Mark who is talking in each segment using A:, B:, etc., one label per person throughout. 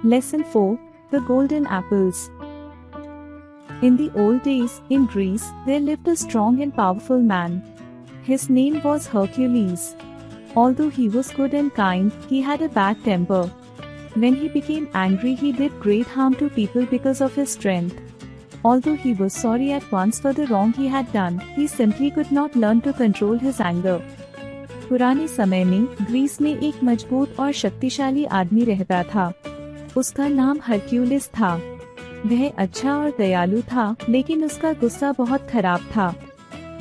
A: Lesson 4. The Golden Apples. In the old days, in Greece, there lived a strong and powerful man. His name was Hercules. Although he was good and kind, he had a bad temper. When he became angry, he did great harm to people because of his strength. Although he was sorry at once for the wrong he had done, he simply could not learn to control his anger. पुराने समय में Greece में एक मजबूत और शक्तिशाली आदमी रहता था। उसका नाम हरक्यूलिस था। वह अच्छा और दयालु था, लेकिन उसका गुस्सा बहुत खराब था।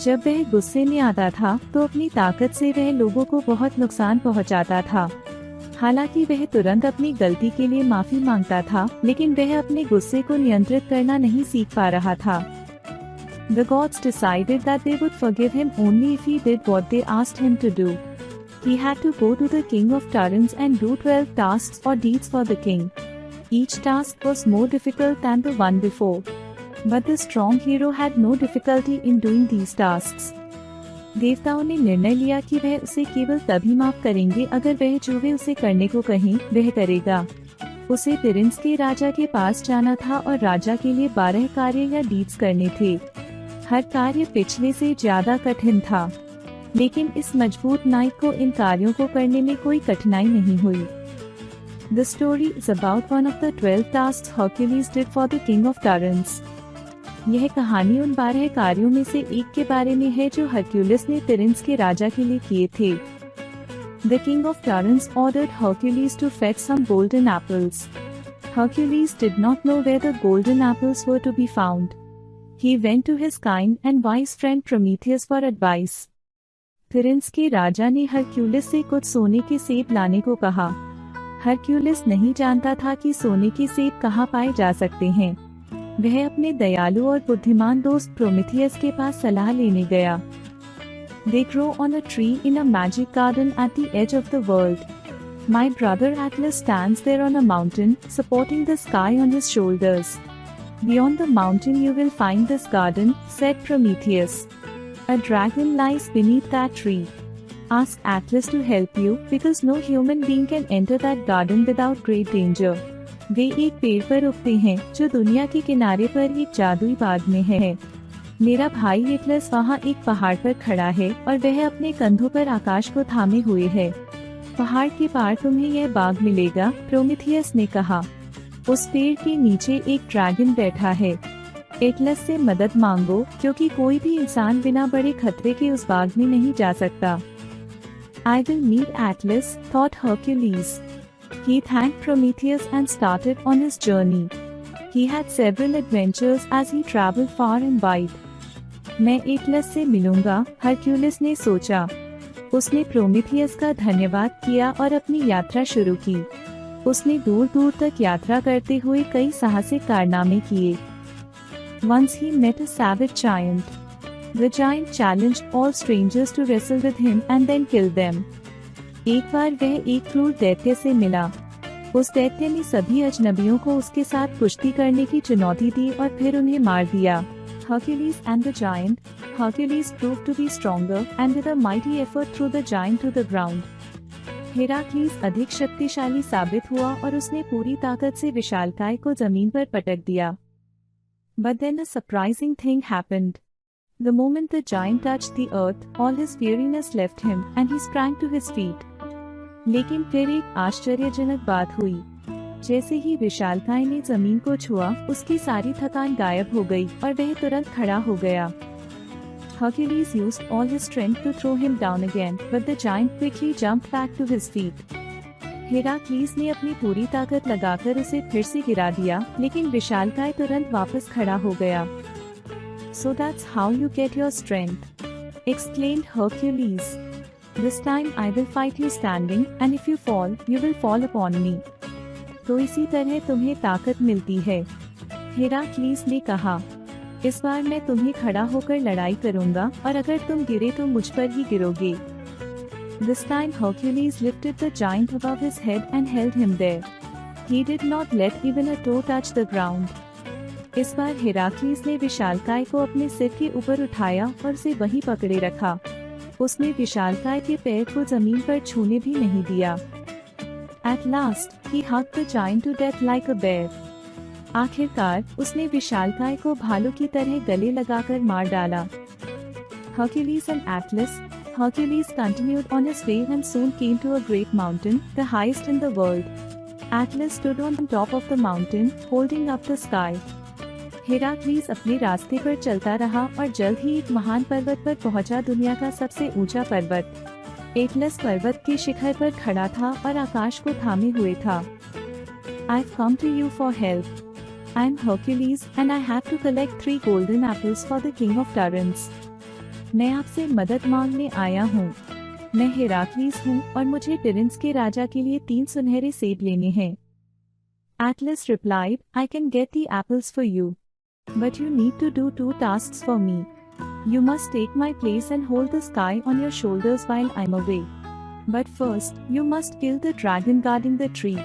A: जब वह गुस्से में आता था तो अपनी ताकत से वह लोगों को बहुत नुकसान पहुंचाता था। हालांकि वह तुरंत अपनी गलती के लिए माफी मांगता था, लेकिन वह अपने गुस्से को नियंत्रित करना नहीं सीख पा रहा था। The gods decided that they would forgive him only if he did what they asked him to do. He had to go to the king of Tarans and do 12 tasks or deeds for the king. Each task was more difficult than the one before. But the strong hero had no difficulty in doing these tasks. देवताओं ने निर्णय लिया कि वह उसे केवल तभी माफ करेंगे अगर वह जो वे उसे करने को कहें वह करेगा। उसे तिरिन्स के राजा के पास जाना था और राजा के लिए 12 कार्य या डीड्स करने थे। हर कार्य पिछले से ज्यादा कठिन था, लेकिन इस मजबूत नायक को इन कार्यों को करने में कोई कठिनाई नहीं हुई। The story is about one of the 12 tasks Hercules did for the king of Tarans. यह कहानी उन 12 कार्यों में से एक के बारे में है जो हरक्यूलिस ने तिरिन्स के राजा के लिए किए थे। The king of Tarans ordered Hercules to fetch some golden apples. Hercules did not know where the golden apples were to be found. He went to his kind and wise friend Prometheus for advice. तिरिन्स के राजा ने Hercules से कुछ सोने के सेब लाने को कहा। हरक्यूलिस नहीं जानता था कि सोने के सेब कहाँ पाए जा सकते हैं। वह अपने दयालु और बुद्धिमान दोस्त प्रोमेथियस के पास सलाह लेने गया। They grow on a tree in a magic garden at the edge of the world. My brother Atlas stands there on a mountain, supporting the sky on his shoulders. Beyond the mountain you will find this garden, said Prometheus. A dragon lies beneath that tree. Ask Atlas to help you, because no human being can enter that garden without great danger. वे एक पेड़ पर उगते हैं जो दुनिया के किनारे पर एक जादुई बाग में है। मेरा भाई एटलस वहाँ एक पहाड़ पर खड़ा है और वह अपने कंधों पर आकाश को थामे हुए है। पहाड़ के पार तुम्हें यह बाग मिलेगा, प्रोमेथियस ने कहा। उस पेड़ के नीचे एक ड्रैगन बैठा है। एटलस से मदद मांगो, क्योंकि कोई भी इंसान बिना बड़े खतरे के उस बाग में नहीं जा सकता। I will meet Atlas, thought Hercules. He thanked Prometheus and started on his journey. He had several adventures as he traveled far and wide. मैं एटलस से मिलूंगा, हरक्यूलिस ने सोचा। उसने प्रोमेथियस का धन्यवाद किया और अपनी यात्रा शुरू की। उसने दूर दूर तक यात्रा करते हुए कई साहसिक कारनामे किए। Once he met a savage giant. The giant challenged all strangers to wrestle with him and then killed them. एक बार वह एक क्रूर दैत्य से मिला। उस दैत्य ने सभी अजनबियों को उसके साथ कुश्ती करने की चुनौती दी और फिर उन्हें मार दिया। Hercules and the giant. Hercules proved to be stronger and with a mighty effort threw the giant to the ground. हेराक्लीस अधिक शक्तिशाली साबित हुआ और उसने पूरी ताकत से विशालकाय को जमीन पर पटक दिया। But then a surprising thing happened. The moment the giant touched the earth, all his weariness left him and he sprang to his feet. लेकिन फिर एक आश्चर्यजनक बात हुई। जैसे ही विशालकाय ने जमीन को छुआ, उसकी सारी थकान गायब हो गई और वह तुरंत खड़ा हो गया। Hercules used all his strength to throw him down again, but the giant quickly jumped back to his feet. हेराक्लीस ने अपनी पूरी ताकत लगाकर उसे फिर से गिरा दिया, लेकिन विशालकाय तुरंत वापस खड़ा हो गया। So that's how you get your strength, exclaimed Hercules. This time I will fight you standing, and if you fall, you will fall upon me. तो इसी तरह तुम्हें ताकत मिलती है, हेराक्लीस ने कहा। इस बार मैं तुम्हें खड़ा होकर लड़ाई करूंगा और अगर तुम गिरे तो मुझ पर ही गिरोगे। This time Hercules lifted the giant above his head and held him there. He did not let even a toe touch the ground. इस बार हेराक्लीस ने विशालकाय को अपने सिर के ऊपर उठाया और उसे वहीं पकड़े रखा। उसने विशालकाय के पैर को जमीन पर छूने भी नहीं दिया। At last, He hugged the giant to death like a bear. आखिरकार उसने विशालकाय को भालू की तरह गले लगाकर मार डाला. Hercules and Atlas. Hercules continued on his way and soon came to a great mountain, the highest in the world. Atlas stood on top of the mountain, holding up the sky. हेराक्लीस अपने रास्ते पर चलता रहा और जल्द ही एक महान पर्वत पर पहुंचा, दुनिया का सबसे ऊंचा पर्वत. एटलस पर्वत के शिखर पर खड़ा था और आकाश को थामे हुए था. I've come to you for help. I'm Hercules and I have to collect 3 golden apples for the king of Tarans. मैं आपसे मदद मांगने आया हूँ. मैं हेराक्लीस हूँ और मुझे टिरिन्स के राजा के लिए 3 सुनहरे सेब लेने हैं. Atlas replied, I can get the apples for you. But you need to do 2 tasks for me. You must take my place and hold the sky on your shoulders while I'm away. But first, you must kill the dragon guarding the tree.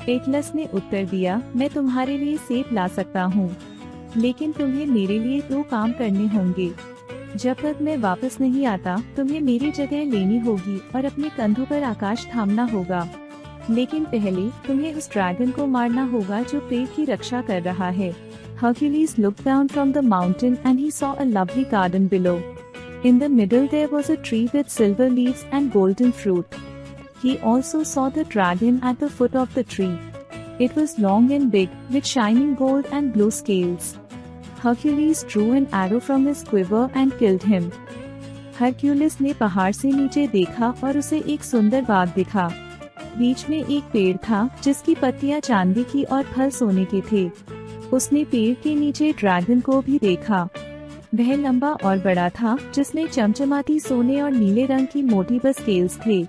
A: Atlas ने उत्तर दिया, मैं तुम्हारे लिए सेब ला सकता हूँ, लेकिन तुम्हें मेरे लिए 2 काम करने होंगे. जब तक मैं वापस नहीं आता, तुम्हें मेरी जगह लेनी होगी और अपने कंधों पर आकाश थामना होगा. लेकिन पहले तुम्हें उस ड्रैगन को मारना होगा जो पेड़ की रक्षा कर रहा है. Hercules looked down from the mountain and he saw a lovely garden below. In the middle there was a tree with silver leaves and golden fruit. He also saw the dragon at the foot of the tree. It was long and big, with shining gold and blue scales. Hercules drew an arrow from his quiver and killed him. Hercules ने पहाड़ से नीचे देखा और उसे एक सुंदर बाग दिखा. बीच में एक पेड़ था जिसकी पत्तियां चांदी की और फल सोने के थे. उसने पेड़ के नीचे ड्रैगन को भी देखा. वह लंबा और बड़ा था, जिसमें चमचमाती सोने और नीले रंग की मोटी बस स्केल्स थे.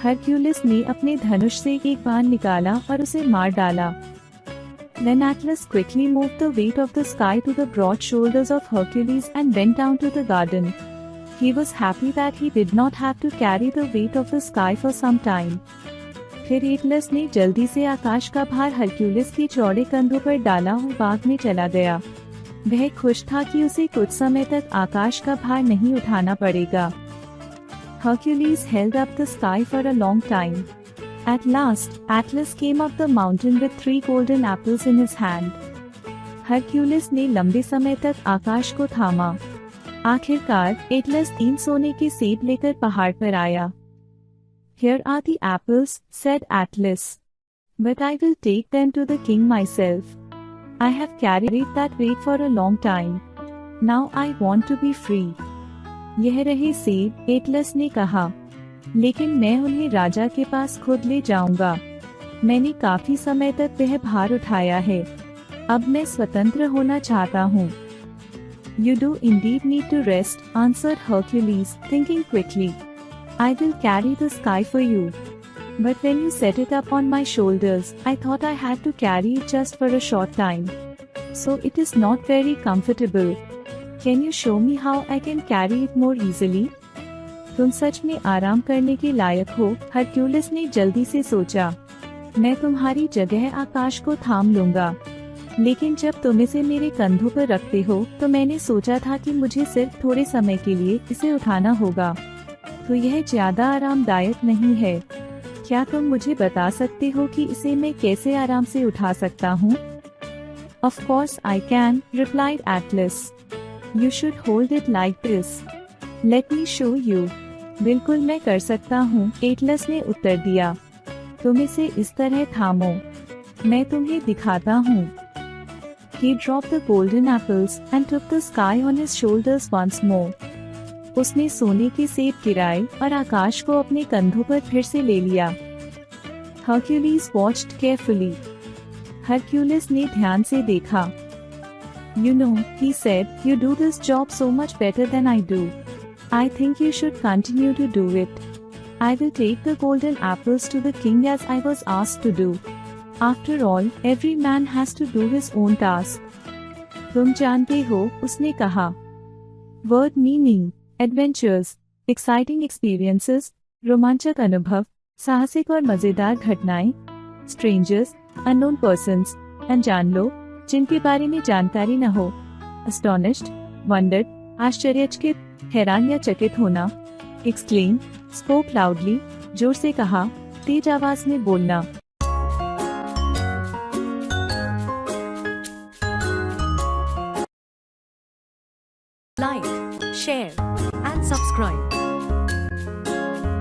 A: हरक्यूलिस ने अपने धनुष से एक बाण निकाला और उसे मार डाला. Then Atlas quickly moved the weight of the sky to the broad shoulders of Hercules and went down to the garden. He was happy that he did not have to carry the weight of the sky for some time. फिर Atlas ने जल्दी से आकाश का भार Hercules के चौड़े कंधों पर डाला और बाग में चला गया. वह खुश था कि उसे कुछ समय तक आकाश का भार नहीं उठाना पड़ेगा. Hercules held up the sky for a long time. At last, Atlas came up the mountain with 3 golden apples in his hand. Hercules ने लंबे समय तक आकाश को थामा. आखिरकार एटलस 3 सोने के सेब लेकर पहाड़ पर आया. Here are the apples, said Atlas. But I will take them to the king myself. I have carried that weight for a long time. Now I want to be free. यह रहे सेब, एटलस ने कहा. लेकिन मैं उन्हें राजा के पास खुद ले जाऊंगा. मैंने काफी समय तक वह भार उठाया है. अब मैं स्वतंत्र होना चाहता हूँ. You do indeed need to rest, answered Hercules, thinking quickly. I will carry the sky for you. But when you set it up on my shoulders, I thought I had to carry it just for a short time. So it is not very comfortable. Can you show me how I can carry it more easily? तुम सच में आराम करने के लायक हो, Hercules ने जल्दी से सोचा. मैं तुम्हारी जगह आकाश को थाम लूंगा. लेकिन जब तुम इसे मेरे कंधों पर रखते हो, तो मैंने सोचा था कि मुझे सिर्फ थोड़े समय के लिए इसे उठाना होगा. तो यह ज्यादा आरामदायक नहीं है. क्या तुम मुझे बता सकते हो कि इसे मैं कैसे आराम से उठा सकता हूँ? Of course I can, replied Atlas. You should hold it like this. Let me show you. बिल्कुल मैं कर सकता हूँ, एटलस ने उत्तर दिया. तुम इसे इस तरह थामो. मैं तुम्हें दिखाता हूँ. He dropped the golden apples and took the sky on his shoulders once more. उसने सोने के सेब गिराए और आकाश को अपने कंधों पर फिर से ले लिया. Hercules watched carefully. हरक्यूलिस ने ध्यान से देखा. You know, he said, you do this job so much better than I do. I think you should continue to do it. I will take the golden apples to the king as I was asked to do. After all, every man has to do his own task. तुम जानते हो, उसने कहा. Word meaning. Adventures, exciting experiences, रोमांचक अनुभव, साहसिक और मजेदार घटनाएं. Strangers, unknown persons, अनजान लोग जिनके बारे में जानकारी न हो. Astonished, wondered, आश्चर्यचकित, हैरान या चकित होना. Exclaim, spoke loudly, जोर से कहा, तेज आवाज में बोलना.
B: Like, share, and subscribe.